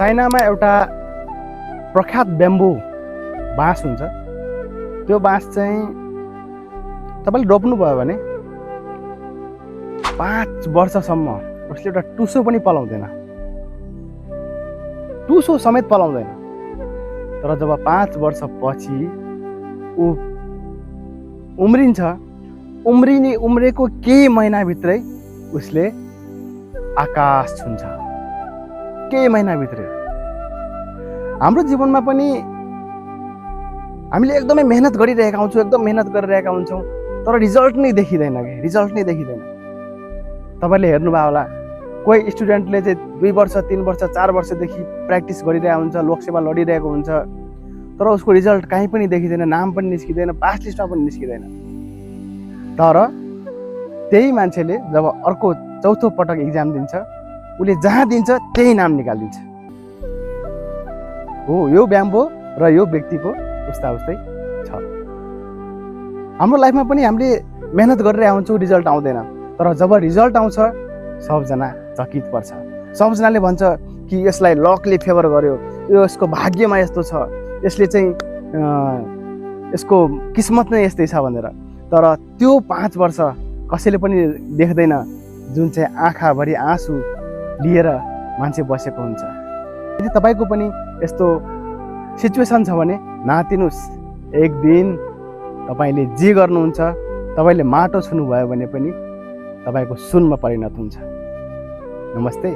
चाइनामा एउटा प्रख्यात ब्याम्बू बाँस हुन्छ। त्यो बाँस चाहिँ तपाईँले रोप्नुभयो भने 5 वर्षसम्म उसले एउटा टुसो पनि पलाउँदैन, टुसो समेत पलाउँदैन। तर जब 5 वर्षपछि ऊ उम्रेको केही महिनाभित्रै उसले आकाश छुन्छ, केही महिनाभित्रै। हाम्रो जीवनमा पनि हामीले एकदमै मेहनत गरिरहेका हुन्छौँ, एकदम मेहनत गरिरहेका हुन्छौँ, तर रिजल्ट नै देखिँदैन कि रिजल्ट नै देखिँदैन। तपाईँले हेर्नुभयो होला, कोही स्टुडेन्टले चाहिँ 2 वर्ष 3 वर्ष 4 वर्षदेखि प्र्याक्टिस गरिरहेको हुन्छ, लोकसेवा लडिरहेको हुन्छ, तर उसको रिजल्ट कहीँ पनि देखिँदैन, नाम पनि निस्किँदैन, पास लिस्टमा पनि निस्किँदैन। तर त्यही मान्छेले जब अर्को चौथो पटक इक्जाम दिन्छ, उसले जहाँ दिन्छ त्यही नाम निकालिदिन्छ। हो, यो ब्याम्बो र यो व्यक्तिको उस्ता उस्तै छ। हाम्रो लाइफमा पनि हामीले मेहनत गरिरहेका हुन्छौँ, रिजल्ट आउँदैन। तर जब रिजल्ट आउँछ सबजना चकित पर्छ। सबजनाले भन्छ कि यसलाई लकले फेभर गर्यो, यो यसको भाग्यमा यस्तो छ, यसले चाहिँ यसको किस्मत नै यस्तै छ भनेर। तर त्यो 5 वर्ष कसैले पनि देख्दैन जुन चाहिँ आँखाभरि आँसु लिएर मान्छे बसेको हुन्छ। यदि तपाईँको पनि यस्तो सिचुएसन छ भने नातिनुस्, एक दिन तपाईँले जे गर्नुहुन्छ, तपाईँले माटो छुनुभयो भने पनि तपाईँको सुनमा परिणत हुन्छ। नमस्ते।